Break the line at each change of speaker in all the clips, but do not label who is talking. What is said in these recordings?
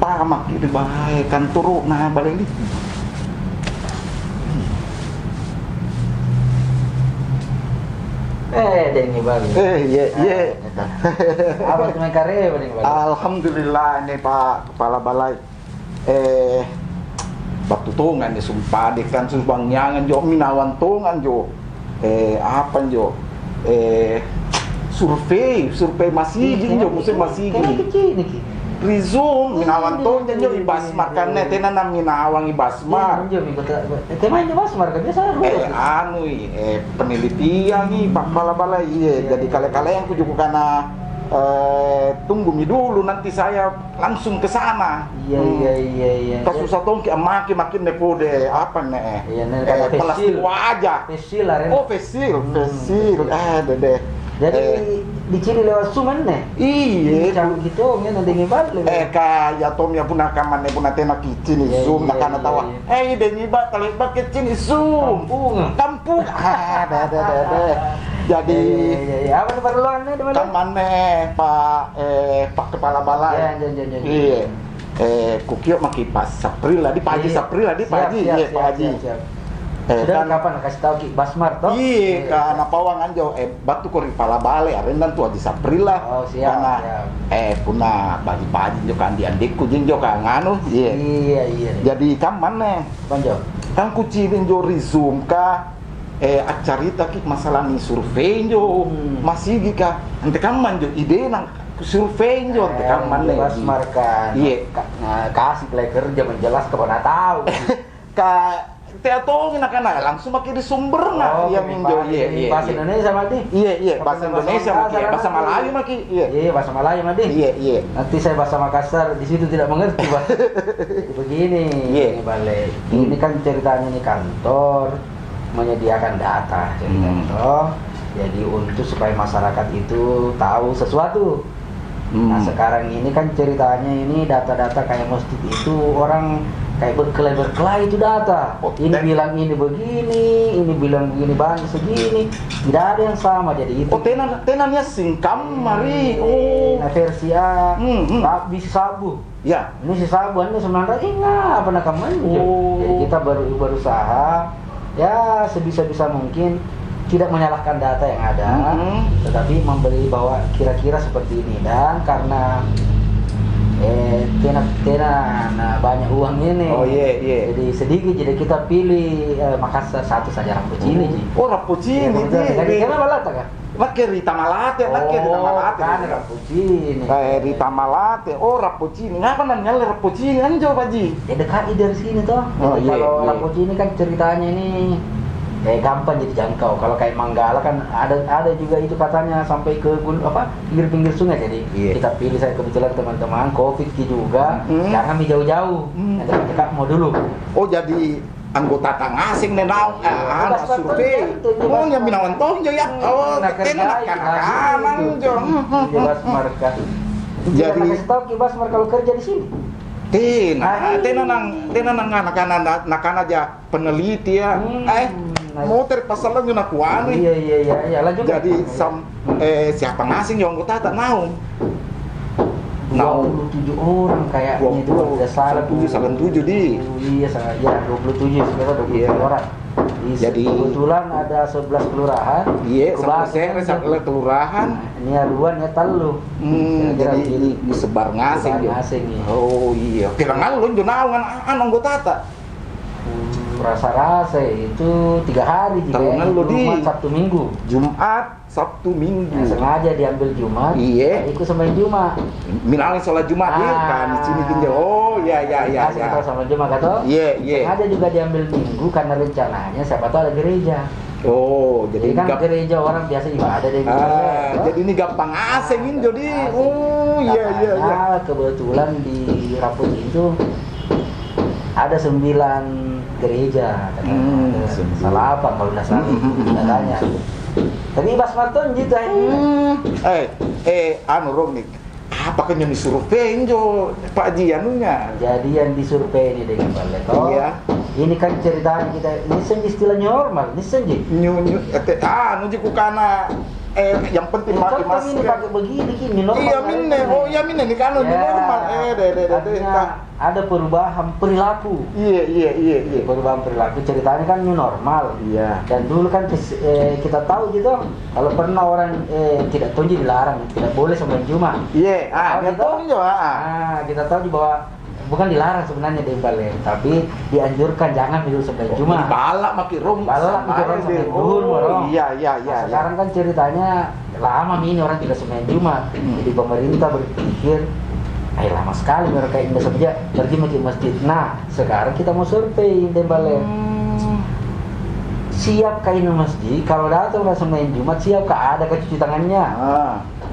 tamak itu baik kan turun nah balik ini.
Dengi balik.
Iya.
Apa cuma karya dengi balik?
Alhamdulillah ini Pak Kepala Balai. Batu tongan ni sumpah dekan sumbang nyangan jo minawan tongan jo. Apa jo? Survei masih jo musim masih
kecil nih.
Rizum minawan tongan jo ibasmar kan tenan minawang ibasmar.
Teman ibasmar kan biasa
penelitian nih Pak Kepala Balai. Jadi kali-kali yang kujuku karena tunggu mi dulu nanti saya langsung ke sana.
Iya.
Pas susah tongki makin nepode apa nih? Plastik wajah.
Fesil lah.
Fesil. Dede.
Jadi di sini lewat suman nih.
Iya.
Cabut gitu, nanti ngibal.
Kayak Tom ya punah kaman puna tena kicin zoom nak kana tawa. Dengi ba talibak kicin zoom. Kampung. Dede. Jadi
apa perluannya
kamannya Pak Kepala Balai. Iya. Kukiok maki pas April lah di pagi April lah di pagi. Iya pagi.
Sudah kapan kasih tahu Ki Basmar toh?
Iya, karena pawangan jo batu kori Kepala Balai arendan tuh di April lah.
Oh, siap.
Karena punah pagi-pagi jo kan di andikku jeng jo kan nganu.
Iya.
Jadi kamannya
Panjo.
Kan kucilin jo resume ka acarita ki masalah ni survei jo masih gika ante kaman jo ide nang survei jo ante kaman nih
Basmar kan kasih play kerja menjelas kepada tahu
ka teatong nak kana langsung makin di sumber nah iya minjo
bahasa Indonesia mati
iya bahasa Indonesia maki bahasa Melayu maki
iya bahasa Melayu mati
iya
nanti saya bahasa Makassar di situ tidak mengerti Pak. Begini ini balik ini kan ceritanya nih kantor menyediakan data jadi untuk supaya masyarakat itu tahu sesuatu. Nah sekarang ini kan ceritanya ini data-data kayak masjid itu orang kayak berkelahi itu data. Ini bilang ini begini, ini bilang begini bang segini, tidak ada yang sama jadi itu.
Tenannya singkam mari.
Nah versi A, bisa sabu.
Ya.
Ini si sabu ini sebenarnya enggak pernah kamu. Jadi kita berusaha ya sebisa-bisa mungkin tidak menyalahkan data yang ada, tetapi memberi bahwa kira-kira seperti ini dan karena Tena banyak uang ini. Jadi sedikit jadi kita pilih Makassar satu saja Rappuccini.
Rappuccini.
Kenapa lata kan?
Makai Rita Malate,
kan Rappuccini.
Rita Malate, Rappuccini. Ngapa namanya Rappuccini anjo Paji?
Dekat dari sini toh. Kalau Rappuccini kan ceritanya ini gampang jadi jangkau. Kalau kayak Manggala kan ada juga itu katanya sampai ke pinggir-pinggir sungai. Jadi kita pilih saya kebetulan teman-teman Covid juga. Jangan jauh-jauh. Dekat mau dulu.
Jadi anggota tang asing nenau survei. Yang minawan tong jo ya. Tenak kanan jo.
Basmar. Jadi stop Ki Basmar kalau kerja di sini.
Nang anak aja peneliti ya. Motor pasalan yung nakuha ni.
Iya, lanjut.
Jadi siapa ngasing yung anggota tak naon.
27 orang kayaknya itu tidak salah.
27 di.
Iya, 27 sekitar 27 orang. Jadi kebetulan ada 11 kelurahan.
Iya, sampai kelurahan.
Ini aduan ya telu.
Jadi disebar ngasing. Oh iya. Kira ngalun jo naon anggota tak.
Rasa-rasa itu 3 hari Jumat, Sabtu Minggu.
Jumat, Sabtu Minggu.
Sengaja diambil Jumat.
Iya.
Ikut sembahyang Jumat.
Minalin sholat Jumat kan di sini tinggal. Oh iya.
Kita sama Jumat kata.
Iya.
Sengaja juga diambil Minggu karena rencananya siapa tahu ada gereja.
Oh, jadi
kan gereja orang biasa ibadah deh.
Jadi ini gampang asingin jadi. Oh iya.
Kebetulan di Rappuccini itu ada 9 gereja, salah apa kalau tidak salah katanya. Tapi Basmar tuh gitu
Rong nih, apa kan yang disurvei jo Pak Ji anunya?
Jadi yang disurvei ini dengan balik.
Iya.
Ini kan ceritanya kita, ini istilah normal, ini senji.
Nuji kukana yang penting pakai
Contoh ini
masker.
pakai begini gini normal.
Iya minne, oh iya minne ini kan
Ya,
normal.
artinya ada perubahan perilaku.
Iya.
Perubahan perilaku ceritanya kan new normal.
Iya.
Dan dulu kan kita tahu gitu, kalau pernah orang tidak tunjuk dilarang, tidak boleh sembahyang Jumat.
Iya,
Tahu
dia
gitu?
tahu juga.
Kita tahu juga bahwa bukan dilarang sebenarnya di Bali, tapi dianjurkan jangan dulu sembahyang Jumat.
Balak makin rom.
Balak makin rom sampai duhur, Bro.
Iya.
Nah, sekarang kan ceritanya lama ini orang tidak sembahyang Jumat. Jadi pemerintah berpikir, lama sekali mereka ini saja pergi ke masjid. Nah, sekarang kita mau survei di Bali. Siap kain masjid kalau datang ke sembahyang Jumat, siapkah ada cuci tangannya?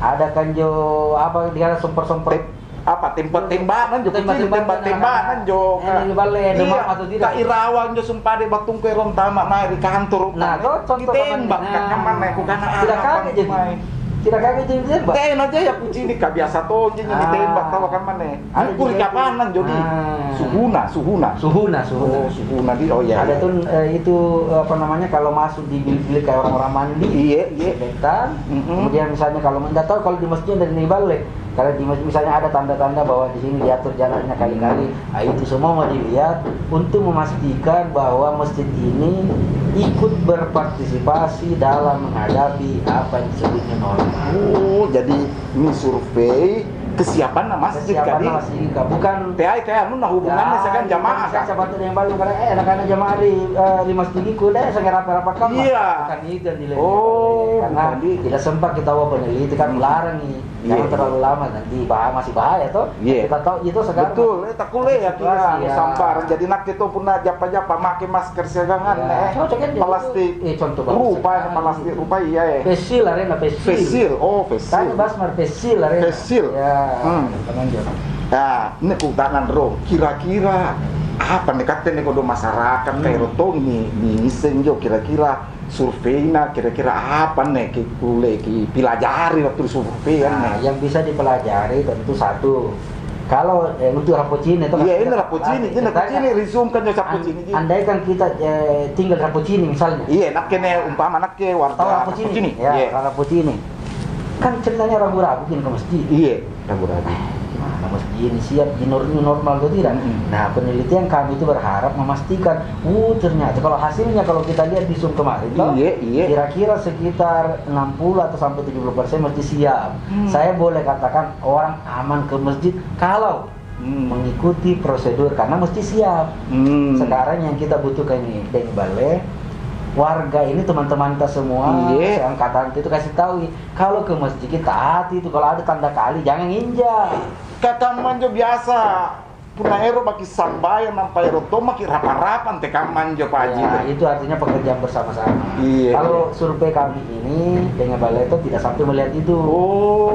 Ada kan jo apa dia somper-somper
apa tembak-tembakan jo tembak-tembakan jo
di Bali demam atau tidak?
Tak irawang jo sumpah de batung ke rom tamak naik di kantor.
Nah, contoh
ditembak kan mana ku kana
tidak kaget jadi. Tidak kaget jadi tembak.
Teh aja ya puji ni biasa to jadi ditembak tahu kan mana. Aku di kapanan jadi suhuna. Oh, suhuna di iya.
Ada tuh itu apa namanya kalau masuk di bilik kayak orang-orang mandi.
Iya.
Dekan. Kemudian misalnya kalau enggak tahu kalau di masjid dan di balik. Kalau di masjid misalnya ada tanda-tanda bahwa di sini diatur jalannya kali-kali. Nah, itu semua mau dilihat untuk memastikan bahwa masjid ini ikut berpartisipasi dalam menghadapi apa yang disebutnya normal.
Oh, jadi ini survei kesiapan masjid kali.
Bukan
TI anu nah hubungannya sekarang jamaah kan.
Saya bantu yang baru karena anak-anak jamaah di masjid itu deh saya rapat-rapat kan.
Iya.
Bukan itu yang dilihat. Karena
bukan
tidak sempat kita peneliti kan melarang nih. Jangan terlalu lama nanti masih bahaya toh. Kita tahu itu sekarang.
Betul, tak boleh ya kita samparan. Jadi nak itu pun japa-japa pakai masker segangan plastik.
Contoh
plastik rupa iya.
Pesil arena pesil.
Oh, pesil.
Tadi basmar pesil arena.
Pesil.
Ya.
Nah, ini kutangan ro. Kira-kira apa nih katanya kodo masyarakat kayak rotong nih senjo kira-kira surveinya kira-kira apa nih ki pelajari waktu survei kan
yang bisa dipelajari tentu satu kalau untuk Rapocini itu
iya ini Rapocini resume kan Rapocini
andai kan kita tinggal Rapocini misalnya
iya nak kene umpama nak ke warga Rapocini
ya Rapocini kan ceritanya ragu-ragu ke masjid
iya ragu-ragu
masjid ini siap di normal atau tidak. Nah, penelitian kami itu berharap memastikan, ternyata kalau hasilnya kalau kita lihat di Zoom kemarin, kira-kira sekitar 60 atau sampai 70% mesti siap. Saya boleh katakan orang aman ke masjid kalau mengikuti prosedur karena mesti siap. Sekarang yang kita butuhkan ini dari Bale warga ini teman-teman kita semua angkatan itu kasih tahu kalau ke masjid kita hati itu kalau ada tanda kali jangan injak
kata manjo biasa punah ero bagi sambayan nampai roto maki rapan-rapan tekam manjo Pak Haji
itu artinya pekerjaan bersama-sama kalau survei kami ini dengan Balai itu tidak sampai melihat itu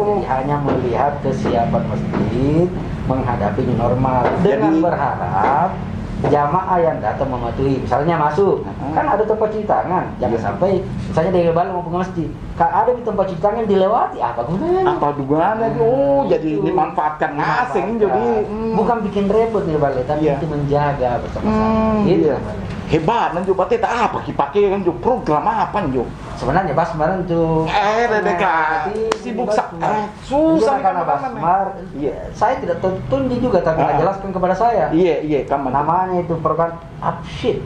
jadi hanya melihat kesiapan masjid menghadapi new normal dengan berharap jamaah yang datang mematuhi, misalnya masuk, kan ada tempat cuci tangan, jangan sampai misalnya dari Bali mau ke masjid, ada di tempat cuci tangan dilewati, apa gunanya?
Apa gunanya? Jadi dimanfaatkan ngasing, jadi
bukan bikin repot nih Bali, tapi itu menjaga bersama-sama.
Hebat, nanti berarti tak apa dipakai kan juga program apa njo?
Sebenarnya Basmar itu
sibuk susah
karena Basmar. Saya tidak tunjuk juga tapi jelaskan kepada saya.
Iya, kamu.
Namanya itu program upsheet.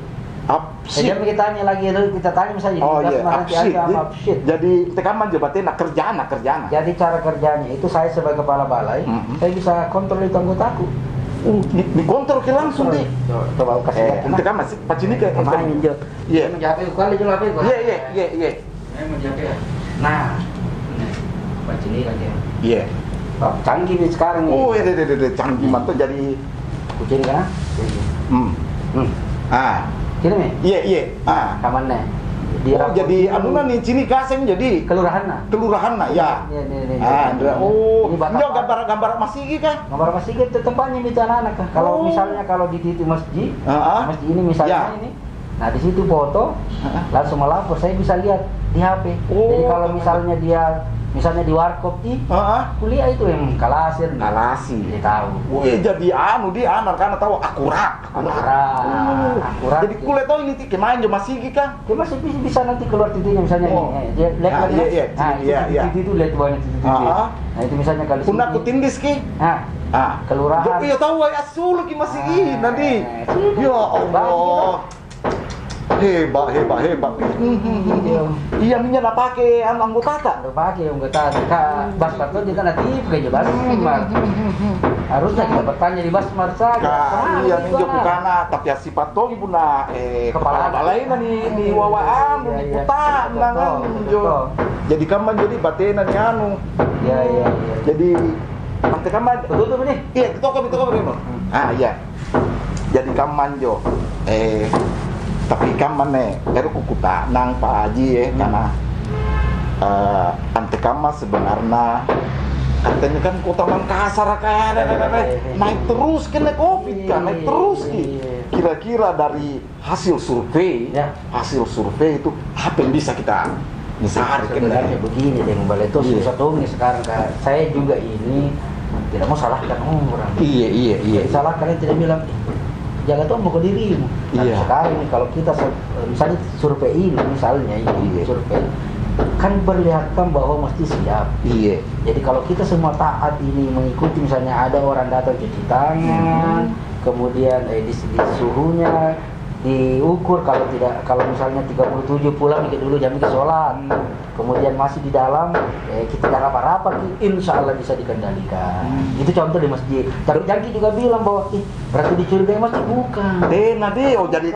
Jadi kita tanya lagi kita tanya misalnya Basmar nanti ada upsheet.
Jadi tekaman juga berarti nak kerjaan.
Jadi cara kerjanya itu saya sebagai kepala balai, saya bisa kontrol itu anggotaku.
Dikontrol ke langsung deh.
Coba kasih.
Nanti kan masih pacini ke
main jo.
Iya.
Menjawab kali jual HP gua.
Iya.
Menjawab. Nah. Pacini lagi.
Iya.
Canggih nih sekarang.
Canggih mantap jadi
kucing kan? Kira nih?
Iya.
Kamarnya.
Jadi anunan nih sini kaseng jadi kelurahan ya.
Ini
gambar masih kan?
Gambar masih itu tempatnya di anak-anak. Kalau misalnya kalau di titik masjid ini misalnya ini. Nah di situ foto langsung melapor saya bisa lihat di HP. Jadi kalau misalnya dia misalnya di warkop kuliah itu yang kalasir dia tahu.
Jadi dia karena tahu akurat. Jadi kuliah tahu ini kemain masih kan?
Dia masih bisa nanti keluar titiknya misalnya dia lihat titik itu lihat banyak titik. Nah itu misalnya kalau
pun aku tindis ki.
Kelurahan.
Iya tahu asal ki masih nanti. Ya Allah. Hebat. Iya minyak nak pakai anggota tak?
Pakai anggota. Bas patron kita nanti pakai bas. Harusnya kita bertanya di Basmar saja.
Iya minyak bukan, tapi si patron ibu nak kepala balai ni wawaan ni putar nangan. Jadi kaman jadi batena ni anu.
Iya.
Jadi nanti kaman
betul ni.
Iya, kita kau ni. Iya. Jadi kaman jo. Tapi kan mana kukuta nang Pak Haji karena ante kama sebenarnya katanya kan kota Makassar kayak naik terus kena COVID kan naik terus kira-kira dari hasil survei itu apa yang bisa kita misalnya
sebenarnya begini dengan balai itu susah tuh sekarang saya juga ini tidak mau salahkan orang
iya
salahkan tidak bilang jaga tuh mau ke dirimu. Sekarang ini kalau kita misalnya survei ini survei kan perlihatkan bahwa mesti siap. Jadi kalau kita semua taat ini mengikuti misalnya ada orang datang cuci tangan, kemudian di suhunya diukur kalau misalnya 37 pulang dulu jam ke sholat, kemudian masih di dalam kita rapat-rapat, insya Allah bisa dikendalikan. Itu contoh di masjid. Tapi Jangki juga bilang bahwa berarti dicurigai masjid bukan.
Jadi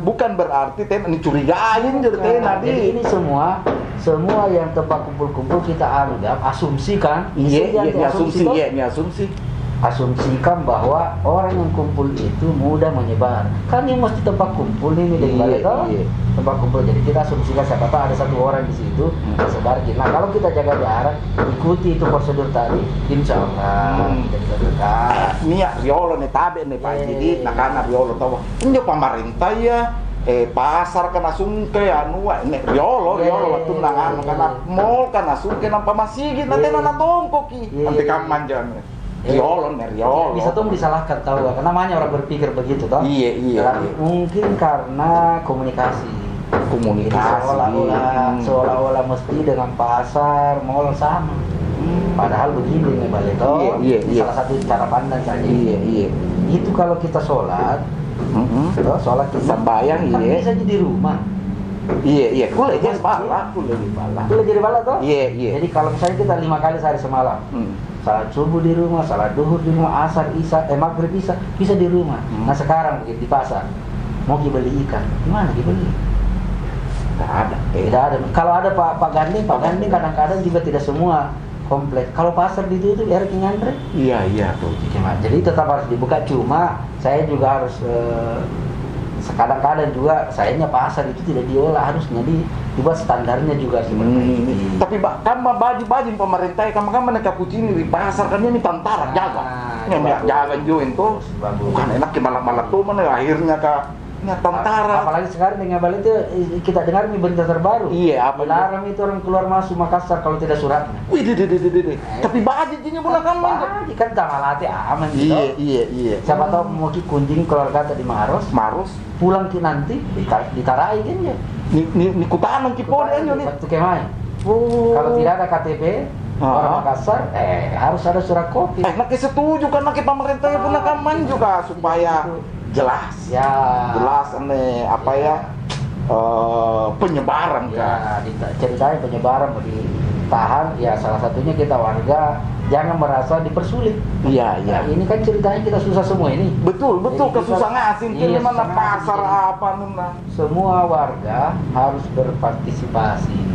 bukan berarti dicurigain
jadi ini semua yang tempat kumpul-kumpul kita anggap asumsikan.
Asumsi.
Asumsikan bahwa orang yang kumpul itu mudah menyebar. Kan yang mesti tempat kumpul ini dari balai tempat kumpul. Jadi kita asumsikan siapa tahu ada satu orang di situ tersebar. Nah kalau kita jaga jarak, ikuti itu prosedur tadi, insya Allah kita dekat.
Ini riolo nih tabe nih Pak. Jadi nakana riolo tahu. Ini pemerintah ya. Pasar kena sungke ini riolo waktu nangan karena mall kena sungke nampak masih gitu nanti tongkok nanti kaman jangan. Riolo.
Bisa tuh disalahkan tahu kan namanya orang berpikir begitu toh.
Iya.
Mungkin karena komunikasi. Seolah-olah mesti dengan pasar mall sama. Padahal begini nih balik toh. Salah satu cara pandang saja. Itu kalau kita sholat kita
sembahyang
bisa jadi rumah.
Iya, boleh jadi
bala toh. Jadi kalau misalnya kita 5 kali sehari semalam. Salat subuh di rumah, salat duhur di rumah, asar, maghrib bisa di rumah. Nah sekarang di pasar mau beli ikan, gimana dibeli? Tidak ada. Kalau ada Pak Gandeng kadang-kadang juga tidak semua komplit. Kalau pasar ditutup, ngantri.
Iya.
Jadi tetap harus dibuka. Cuma saya juga harus kadang-kadang juga sayangnya pasar itu tidak diolah, harusnya dibuat standarnya juga seperti
tapi kan baju pemerintah kan mereka kucing di pasar kan ini tentara jaga join tuh bukan enak malah tuh mana akhirnya tentara.
Apalagi sekarang dengan Bali itu kita dengar nih berita terbaru.
Apa
larang itu orang keluar masuk Makassar kalau tidak suratnya.
Tapi bajinya bukan
kan tamalati aman gitu.
Iya.
Siapa tahu mau kunjung keluarga di Maros. Pulang nanti ditarai kan ya.
Ni kutanan ki pon enyo ni.
Waktu kemai. Kalau tidak ada KTP orang Makassar harus ada surat kopi.
Nak setuju kan nak pemerintah pun akan juga supaya jelas penyebaran kan.
Ceritanya penyebaran mau ditahan ya salah satunya kita warga jangan merasa dipersulit.
Iya.
Ini kan ceritanya kita susah semua ini.
Betul kesusahan asing mana pasar apa
semua warga harus berpartisipasi.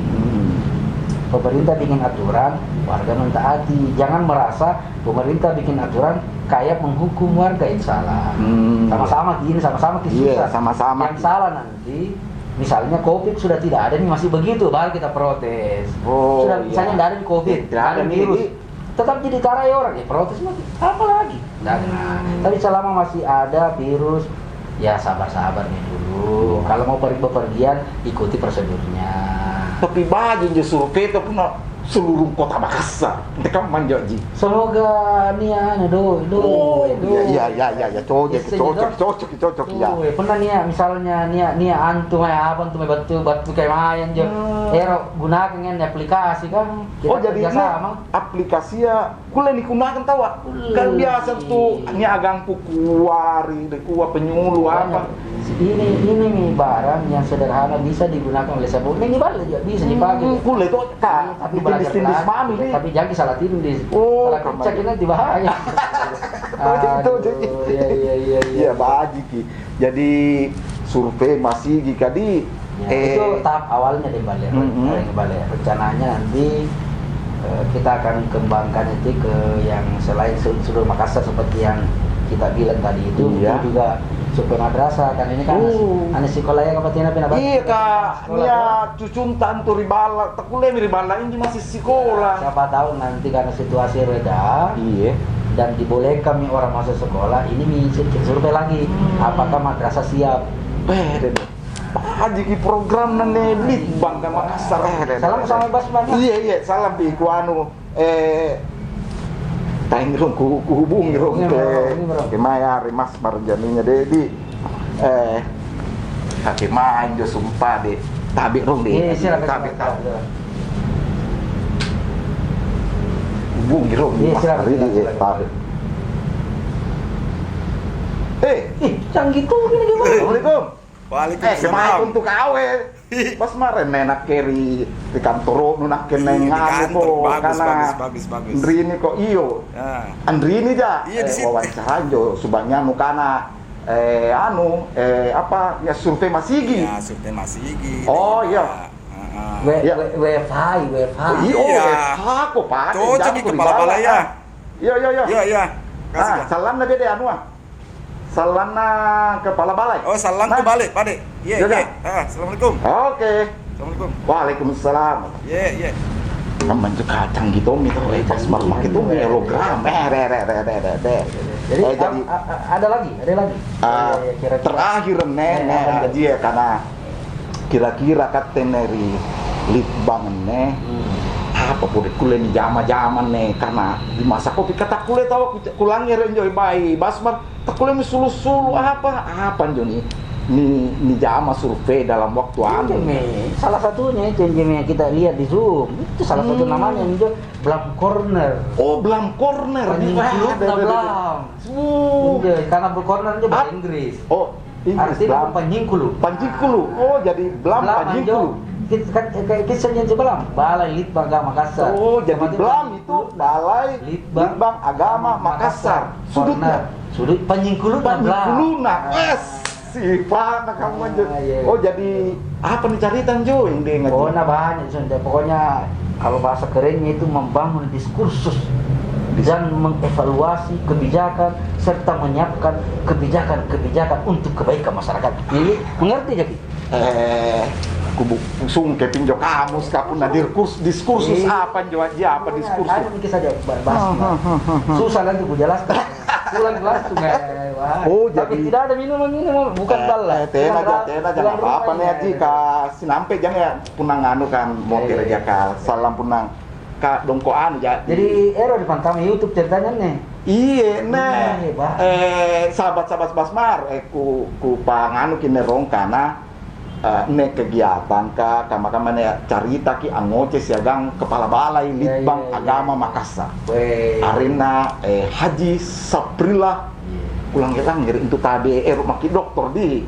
Pemerintah bikin aturan, warga mentaati. Jangan merasa pemerintah bikin aturan kayak menghukum warga, itu salah. Sama-sama susah.
Sama-sama.
Yang salah nanti misalnya COVID sudah tidak ada nih masih begitu, baru kita protes. Misalnya tidak ada COVID, tidak ada virus, tetap jadi tarai orang, protes apa lagi? Tapi selama masih ada virus, ya sabar-sabar nih dulu. Kalau mau bepergian, ikuti prosedurnya.
Tapi baju survei itu pun seluruh kota Makassar. Mereka manja ji.
Semoga nia
Iya, cocok ya.
Pernah nia misalnya nia antum apa antum batu kayak main je. Ero gunakan kan aplikasi kan.
Oh jadi
sama
aplikasi ya kule digunakan tahu kan biasa tuh nia agang kuari kuah penyuluh apa.
Ini nih barang yang sederhana bisa digunakan oleh siapa. Ini balik juga bisa dipakai.
Kule itu kan
Tapi
tindis mami nih.
Tapi jangan salah tindis.
Oh,
salah kecak nanti bahaya.
Iya baji ki. Jadi survei masih jika di
itu tahap awalnya di balik. Rencananya nanti kita akan kembangkan itu ke yang selain seluruh Makassar seperti yang kita bilang tadi itu.
Iya.
Itu juga survei madrasah kan ini kan anak sekolah yang kepatina pindah.
Iya kak, dia cucuntan tuh ribala, takule ribala ini masih sekolah.
Siapa tahu nanti karena situasi reda,
iya,
dan dibolehkan nih orang masuk sekolah, ini kita survei lagi, apakah madrasah siap?
Deh. Haji ki program nane Litbang ke Makassar.
Salam sama Basman.
Iya, salam di kuanu Taing rong ku hubungi rong ke Maya Mas Marjaninya dedi kaki main jo sumpah deh tabi rong deh tabi hubungi rong Mas Marjani tabi
canggih tuh gini gimana?
Assalamualaikum.
Waalaikumsalam.
Untuk kawe. Pas maren nenak keri di kantor nunak keneng ngamu ko
bagus.
Andrini kok iyo. Andrini ja.
Iya di situ.
Wawancara jo subangnya nu kana apa ya survei Masigi.
Ya, survei Masigi.
Oh iya.
WFH.
WFH kok Pak.
Cocok di kepala balai ya. Iya. Kasih.
Salam na bede anu Salana kepala balai.
Oh, salam ke balik, Pak. Iya. Assalamualaikum.
Oke.
Assalamualaikum.
Waalaikumsalam.
Iya.
Kamu juga canggih tuh itu pas marmak itu hologram.
Jadi ada lagi. Kira-kira
terakhir aja ya karena kira-kira kateneri Litbang apa boleh kuliah di zaman nih karena di masa kopi kata kuliah tahu kulangnya renjoy bayi basmar tak kuliah sulu apa nih jama survei dalam waktu
salah satunya yang kita lihat di Zoom itu salah satu namanya itu Blam Corner.
Oh, Blam Corner
di Blam. Karena Blam Corner itu bahasa Inggris.
Oh, Inggris
artinya panjingkulu.
Oh, jadi Blam panjingkulu.
Kisahnya sebelah Balai Litbang Agama Makassar.
Oh, jadi Blam itu Balai Litbang Agama Makassar. Sudut Panjingkuluna. Sifat kamu aja. Oh, jadi apa nih caritan Jo yang dia ngaji?
Oh, banyak sudah. Pokoknya kalau bahasa kerennya itu membangun diskursus dan mengevaluasi kebijakan serta menyiapkan kebijakan untuk kebaikan masyarakat. Jadi mengerti jadi?
Kubu sung ke pinjau kamus kapun na diskursus apa jo aja apa diskursus
ayo mungkin saja bahas susah lagi ku jelaskan pulang langsung tapi tidak ada minuman bukan bala
tena jangan apa nih aji ka sinampe jangan ya punang anu kan mau aja ka salam punang ka dongkoan ya
jadi dipantau YouTube ceritanya nih
iya sahabat Basmar ku panganu kini rong kana kegiatan kama ya carita ki angoce siagang kepala balai Litbang Agama Makassar. Arena Haji Saprila ulang itu tadi maki dokter di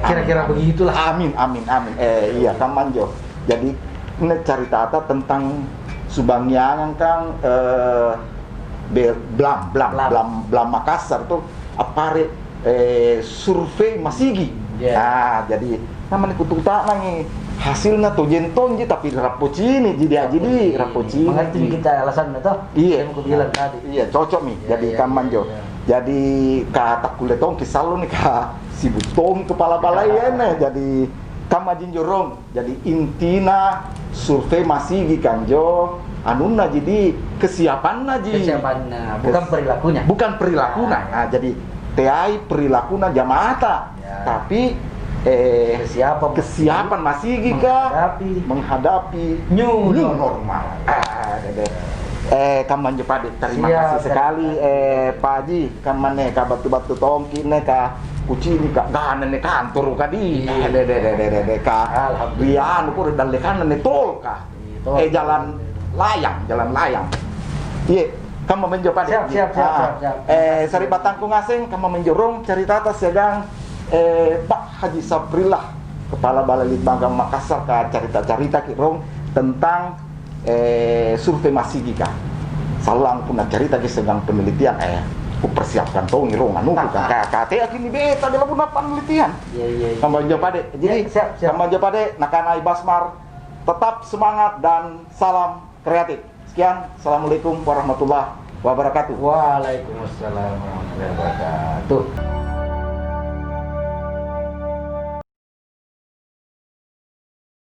kira-kira begitulah.
Amin. Iya kamanjo. Jadi carita tentang Subangyangan kang Blam Makassar tuh apare survei Masigi. Jadi namanya kutuk tak nangi hasilnya tuh jenton tapi rapocini jadi rapocini.
Mengerti kita alasan itu?
Iya.
Aku bilang tadi.
Iya cocok nih. Jadi kamanjo. Jadi kata kuletong kisah lu nih si butong kepala balai nih. Jadi kamajin jorong. Jadi intina survei masih di kanjo. Anuna jadi kesiapannya bukan perilakunya. Nah, jadi TI perilakunya jamaata. Tapi kesiapan masih menghadapi
new
normal. Kaman Pade, terima kasih sekali Pak Haji. Kaman ka batu-batu tongki ka kuci ni ka ganan ni kantor ka di. Ka bian ko dalekan ni tol ka. Jalan layang. Iya, kamu menjo Pade.
Siap.
Sari batangku ngaseng kamu menjorong cerita atas sedang Pak Haji Saprillah, Kepala Balai Litbangkang Makassar ka cerita-cerita kirong tentang survei Masigika. Salang pun cerita ke sedang penelitian ku persiapkan tong irong anu kan KKT kini beta dalam pun penelitian.
Iya.
Kamu jawab Pade. Jadi
siap.
kamu jawab Pade nakanai Basmar tetap semangat dan salam kreatif. Sekian, assalamualaikum warahmatullahi wabarakatuh.
Waalaikumsalam warahmatullahi wabarakatuh.